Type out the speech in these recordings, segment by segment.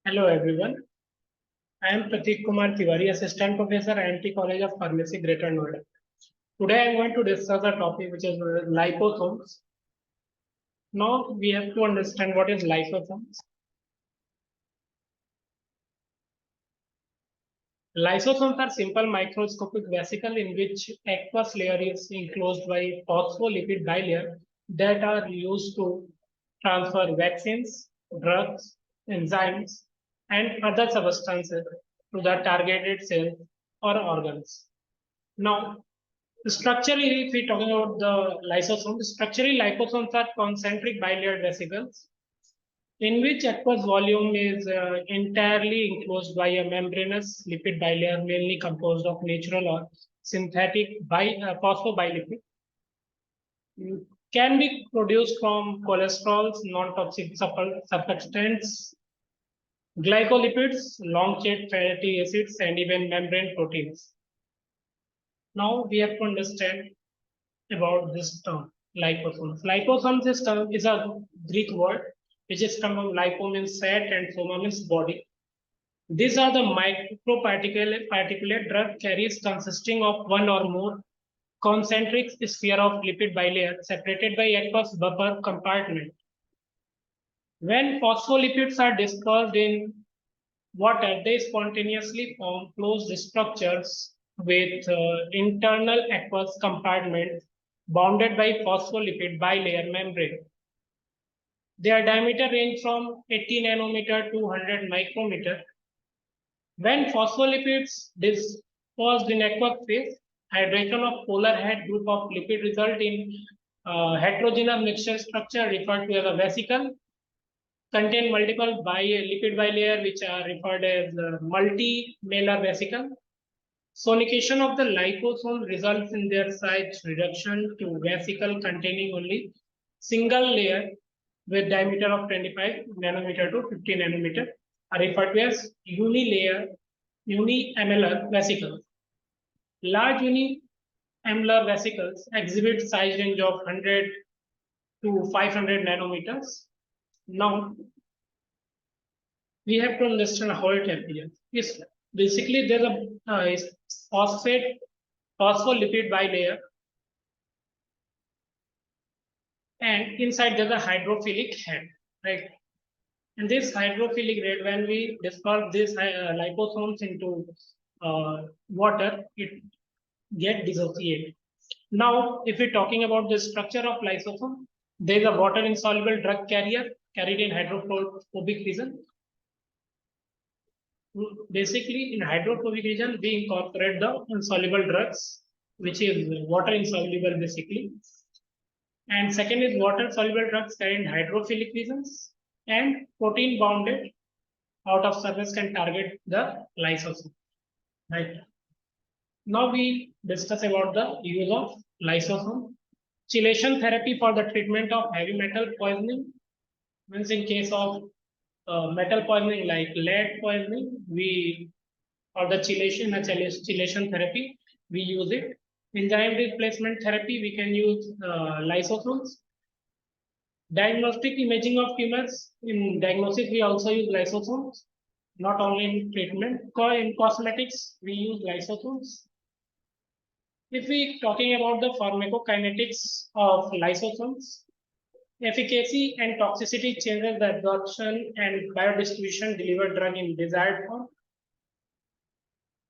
Hello everyone. I am Prateek Kumar Tiwari, Assistant Professor, IIMT College of Pharmacy, Greater Noida. Today I am going to discuss a topic which is liposomes. Now we have to understand what is liposomes. Lysosomes are simple microscopic vesicles in which aqueous layer is enclosed by phospholipid bilayer that are used to transfer vaccines, drugs, enzymes, and other substances to the targeted cells or organs. Now, structurally, if we're talking about the lysosomes, structurally liposomes are concentric bilayer vesicles in which aqueous volume is entirely enclosed by a membranous lipid bilayer mainly composed of natural or synthetic phospholipids. Can be produced from cholesterols, non-toxic surfactants, glycolipids, long-chain fatty acids, and even membrane proteins. Now we have to understand about this term, liposomes. Liposomes is a Greek word which is from lipo means fat and soma means body. These are the microparticulate drug carriers consisting of one or more concentric sphere of lipid bilayer separated by aqueous buffer compartment. When phospholipids are dispersed in water, they spontaneously form closed structures with internal aqueous compartments bounded by phospholipid bilayer membrane. Their diameter range from 80 nanometer to 100 micrometer. When phospholipids dispersed in aqueous phase, hydration of polar head group of lipid result in heterogeneous mixture structure referred to as a vesicle contain multiple lipid bilayer which are referred as multi-malar vesicle. Sonication of the liposome results in their size reduction to vesicle containing only single layer with diameter of 25 nanometer to 50 nanometer are referred to as uniamellar vesicles. Large uniamellar vesicles exhibit size range of 100 to 500 nanometers. Now, we have to understand how it appears. Yes, basically there's a phospholipid bilayer, and inside there's a hydrophilic head, right? And this hydrophilic head, when we disperse these liposomes into water, it get dissociated. Now, if we're talking about the structure of lysosome, there is a water insoluble drug carrier carried in hydrophobic region. Basically, in hydrophobic region, we incorporate the insoluble drugs, which is water insoluble basically. And second is water soluble drugs carried in hydrophilic regions, and protein bounded out of surface can target the lysosome. Right. Now we discuss about the use of lysosome. Chelation therapy for the treatment of heavy metal poisoning. Means in case of metal poisoning like lead poisoning, we or the chelation therapy, we use it. Enzyme replacement therapy, we can use lysosomes. Diagnostic imaging of tumors. In diagnosis, we also use lysosomes. Not only in treatment, in cosmetics, we use lysosomes. If we talking about the pharmacokinetics of lysosomes, efficacy and toxicity changes the absorption and biodistribution delivered drug in desired form.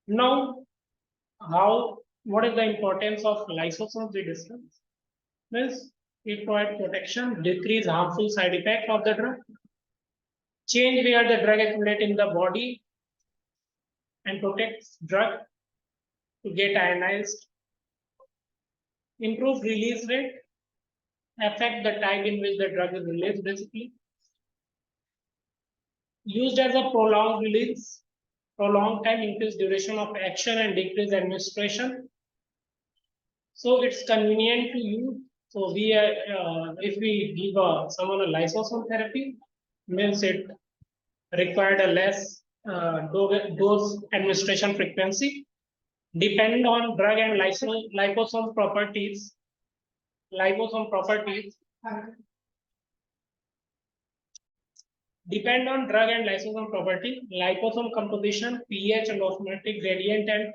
Now, what is the importance of lysosomes we discussed? Means it provides protection, decrease harmful side effect of the drug, change where the drug accumulate in the body, and protects drug to get ionized, improve release rate, affect the time in which the drug is released basically, used as a prolonged release, prolonged time, increase duration of action and decrease administration. So it's convenient to use. So if we give someone a lysosome therapy, means it required a less dose administration frequency. Depend on drug and liposome properties. Liposome properties. depend on drug and lysosome property, liposome composition, pH and osmotic gradient, and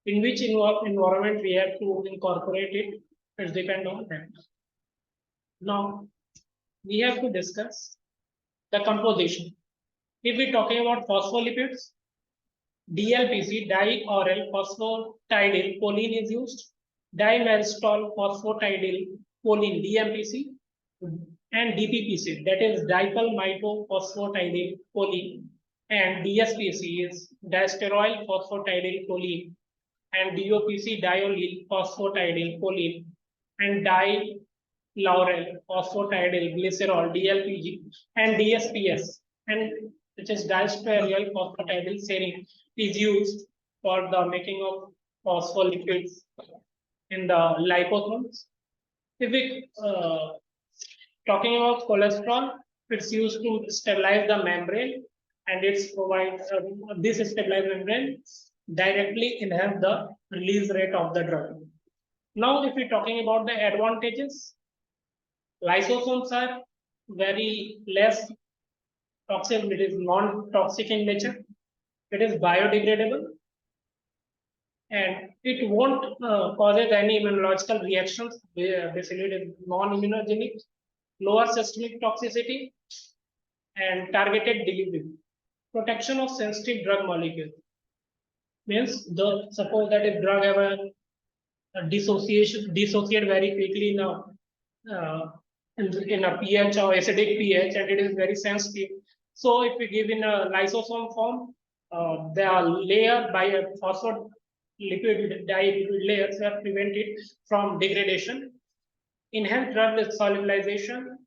in which environment we have to incorporate it. It depends on that. Now we have to discuss the composition. If we're talking about phospholipids, DLPC, dioryl phosphatidyl choline is used, dimaltol phosphatidyl choline DMPC, and DPPC, that is dicyl phosphatidyl choline, and DSPC is diasteroyl phosphatidyl choline, and DOPC diollyl phosphatidyl choline, and dilauryl phosphatidyl glycerol DLPG, and DSPS, and which is diastereoyl phosphatidyl serine, is used for the making of phospholipids in the liposomes. If we talking about cholesterol, it's used to stabilize the membrane, and it's provide this stabilized membrane directly enhance the release rate of the drug. Now, if we're talking about the advantages, lysosomes are very less toxic. It is non-toxic in nature. It is biodegradable, and it won't causes any immunological reactions. Basically, it is non-immunogenic, lower systemic toxicity, and targeted delivery. Protection of sensitive drug molecules means the suppose that if drug have a dissociate very quickly in a pH or acidic pH, and it is very sensitive. So if we give in a lysosome form, the layer by a phospholipid dilipid layers are prevented from degradation. Enhanced drug solubilization,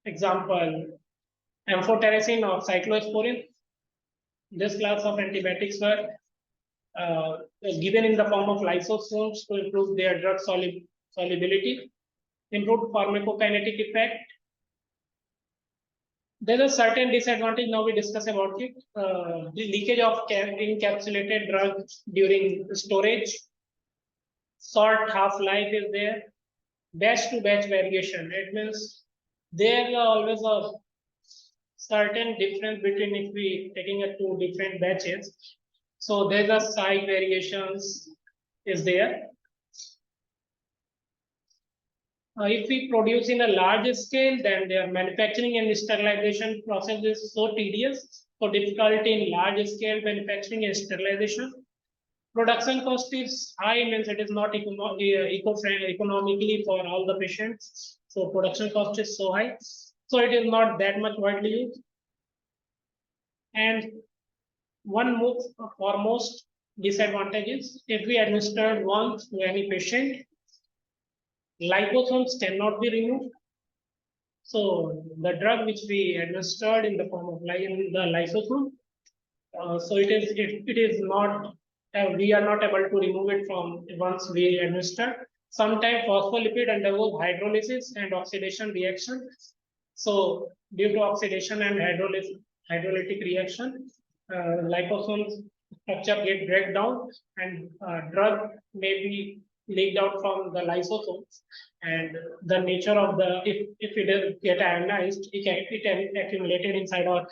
example amphotericin or cyclosporin. This class of antibiotics were given in the form of lysosomes to improve their drug solubility, improve pharmacokinetic effect. There's a certain disadvantage. Now we discuss about it. The leakage of encapsulated drugs during storage. Short half-life is there. Batch to batch variation. It means there is always a certain difference between if we taking a two different batches. So there's a size variations is there. If we produce in a large scale, then their manufacturing and sterilization process is so tedious, so difficult in large scale manufacturing and sterilization. Production cost is high, means it is not economically for all the patients. So production cost is so high. So it is not that much widely used. And one foremost disadvantage is if we administer once to any patient, liposomes cannot be removed. So the drug which we administered in the form of the lysosome, so it is not we are not able to remove it from once we administer. Sometimes phospholipid undergoes hydrolysis and oxidation reaction. So due to oxidation and hydrolytic reaction, liposomes structure get break down, and drug may be leaked out from the lysosomes, and the nature of the if it is get ionized, it accumulated inside our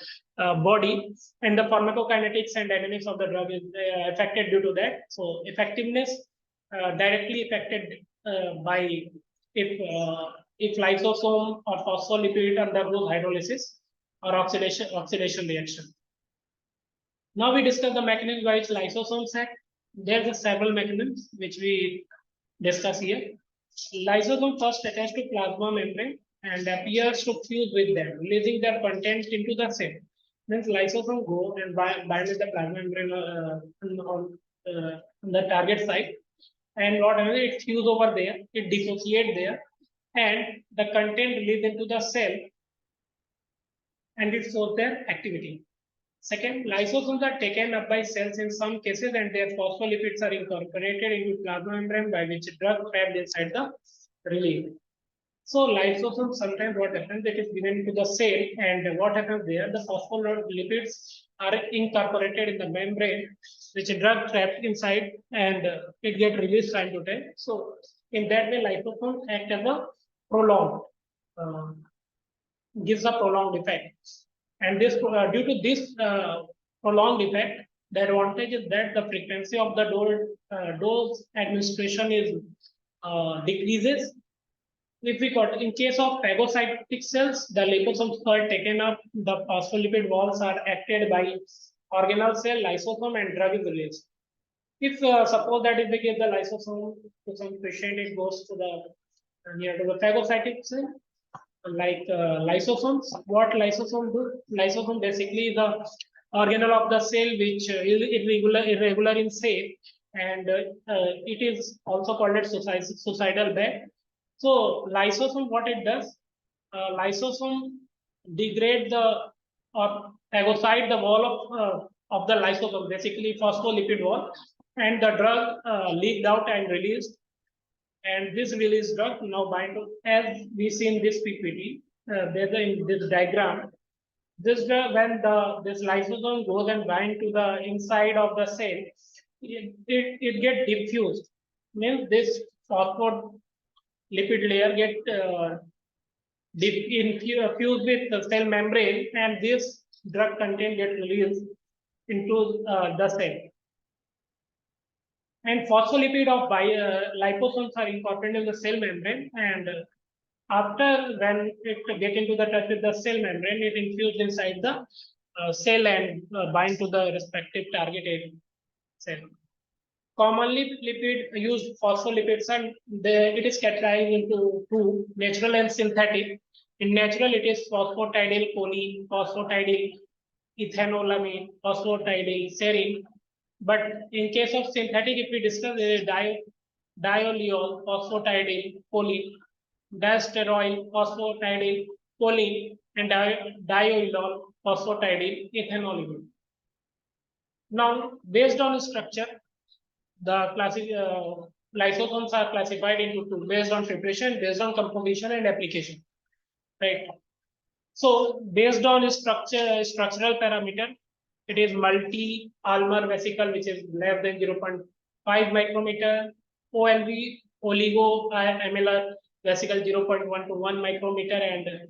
body, and the pharmacokinetics and dynamics of the drug is affected due to that. So effectiveness directly affected by if lysosome or phospholipid undergoes hydrolysis or oxidation reaction. Now we discuss the mechanism by which lysosomes act. There's a several mechanisms which we discuss here. Lysosome first attach to plasma membrane and appears to fuse with them, releasing their content into the cell. Means lysosome go and bind with the plasma membrane on the target site, and whatever it fuse over there, it dissociate there, and the content released into the cell, and it shows their activity. Second, lysosomes are taken up by cells in some cases, and their phospholipids are incorporated into plasma membrane by which drug trapped inside the relief. So lysosomes sometimes what happens, it is given to the cell, and what happens there, the phospholipids are incorporated in the membrane, which drug trapped inside, and it get released time to time. So in that way, lysosomes act as a prolonged, gives a prolonged effect. And this due to this prolonged effect, the advantage is that the frequency of the dose administration is decreases. If we got in case of phagocytic cells, the liposomes are taken up, the phospholipid walls are acted by organelle cell, lysosome, and drug is released. If suppose that if we give the lysosome to some patient, it goes to the near to the phagocytic cell, like lysosomes. What lysosome do? Lysosome basically is the organelle of the cell which is irregular in shape, and it is also called as suicidal bed. So lysosome, what it does? Lysosome degrade the or phagocyte the wall of the lysosome, basically phospholipid wall, and the drug leaked out and released. And this released drug now bind to, as we see in this PPT, there's in this diagram. This drug, when this lysosome goes and bind to the inside of the cell, it get diffused. Means this phospholipid layer get fused with the cell membrane, and this drug content get released into the cell. And phospholipid of liposomes are incorporated in the cell membrane, and after when it get into the touch with the cell membrane, it infused inside the cell and bind to the respective targeted cell. Commonly, lipid used phospholipids, and it is categorized into two: natural and synthetic. In natural, it is phosphatidyl choline, phosphatidyl ethanolamine, phosphatidyl serine. But in case of synthetic, if we discuss, there is dioluol, phosphatidyl choline, diasteroyl, phosphatidyl choline, and dioluol, phosphatidyl ethanolamine. Now, based on structure, the lysosomes are classified into two, based on preparation, based on composition and application. Right. So based on structural parameter, it is multi-Ulmer vesicle, which is less than 0.5 micrometer, OLV, oligo-amellar vesicle 0.1 to 1 micrometer, and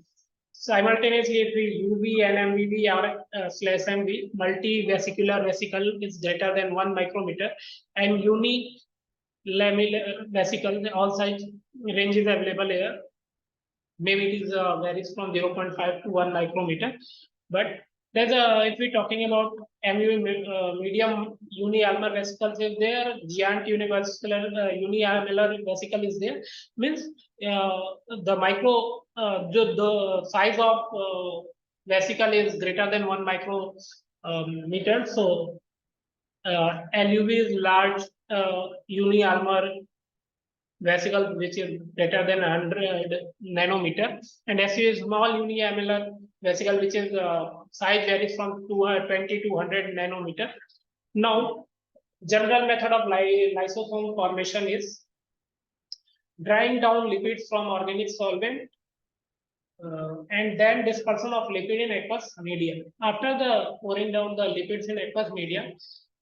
simultaneously if we UV and MVV are /MV, multi-vesicular vesicle is greater than 1 micrometer, and unilamellar vesicle, all size range is available here. Maybe it is varies from 0.5 to 1 micrometer, but there's a, if we're talking about MUV medium uni-ulnar vesicles is there, giant uni-ulnar vesicle is there, means the the size of vesicle is greater than 1 micrometer. So LUV is large uni-ulnar vesicle which is greater than 100 nanometer, and SU is small uniamellar vesicle which is size varies from 20 to 100 nanometer. Now, general method of lysosome formation is drying down lipids from organic solvent and then dispersion of lipid in aqueous medium. After the pouring down the lipids in aqueous medium,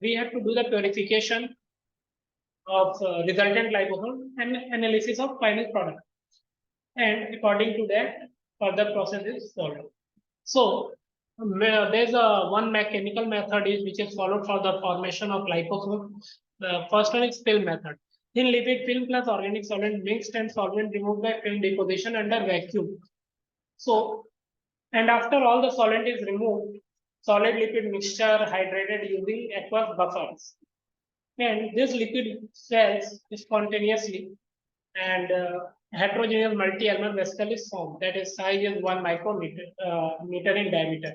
we have to do the purification of resultant liposome and analysis of final product. And according to that, further process is followed. So there's one mechanical method which is followed for the formation of liposome. The first one is film method. Thin lipid film plus organic solvent mixed and solvent removed by film deposition under vacuum. So, and after all the solvent is removed, solid lipid mixture hydrated using aqueous buffers. And this lipid cells spontaneously, and heterogeneous multi-ulnar vesicle is formed. That is size is 1 micrometer meter in diameter.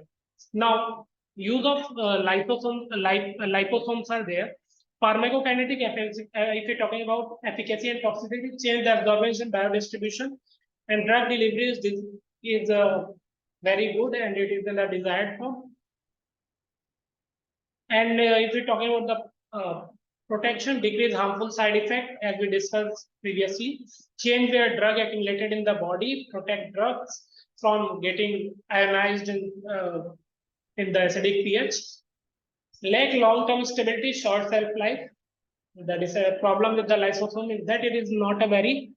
Now, use of liposomes are there. Pharmacokinetic efficacy, if you're talking about efficacy and toxicity, change the absorption, biodistribution, and drug delivery is very good, and it is in the desired form. And if we're talking about the protection, decrease harmful side effect, as we discussed previously. Change where drug accumulated in the body, protect drugs from getting ionized in the acidic pH. Lack long-term stability, short shelf life. That is a problem with the lysosome, is that it is not a very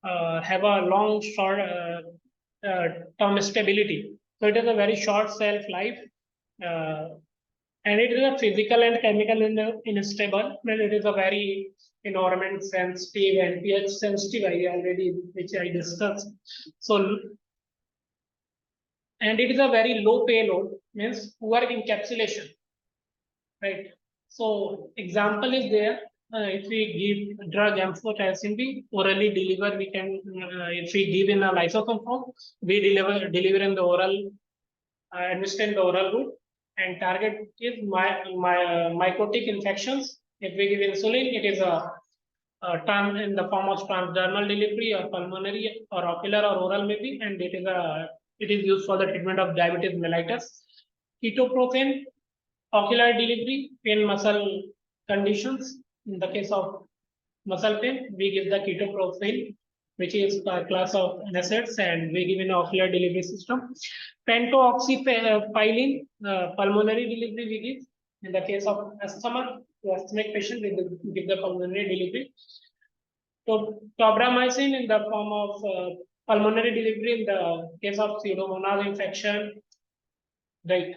have a long short term stability. So it is a very short shelf life. And it is a physical and chemical unstable, and it is a very environment sensitive and pH sensitive, which I discussed. So, and it is a very low payload, means poor encapsulation, right? So, example is there. If we give drug amphotericin B orally deliver, we can. If we give in a lysosome form, we deliver in the oral, administer in the oral route, and target is mycotic infections. If we give insulin, it is in the form of transdermal delivery or pulmonary or ocular or oral maybe, and it is used for the treatment of diabetes mellitus. Ketoprofen, ocular delivery, pain muscle conditions. In the case of muscle pain, we give the ketoprofen, which is a class of NSAIDs, and we give in ocular delivery system. Pentoxyphylline, pulmonary delivery we give. In the case of asthma, to asthmatic patient, we give the pulmonary delivery. So tobramycin in the form of pulmonary delivery in the case of pseudomonas infection, right?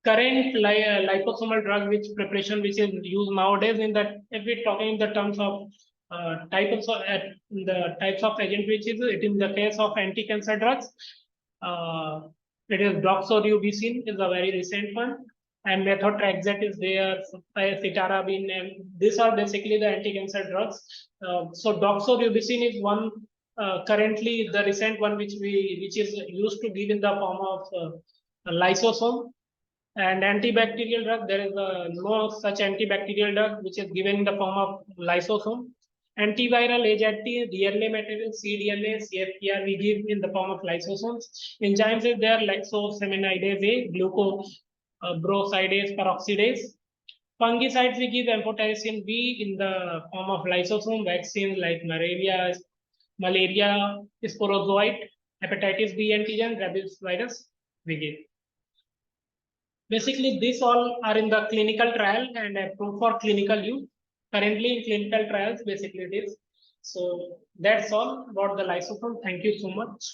Current liposomal drug which preparation which is used nowadays, in that if we're talking in the terms of the types of agent which is it in the case of anti-cancer drugs, it is doxorubicin is a very recent one, and methotrexate is there, cytarabine, and these are basically the anti-cancer drugs. So doxorubicin is one currently the recent one which is used to give in the form of lysosome. And antibacterial drug, there is no such antibacterial drug which is given in the form of lysosome. Antiviral agent, DNA material, cDNA, CFTR, we give in the form of lysosomes. Enzymes is there, lysosaminidase A, glucosidase, peroxidase. Fungicides, we give amphotericin B in the form of lysosome. Vaccines like malaria, sporozoite, hepatitis B antigen, rabies virus, we give. Basically, these all are in the clinical trial and approved for clinical use. Currently in clinical trials, basically it is. So that's all about the lysosome. Thank you so much.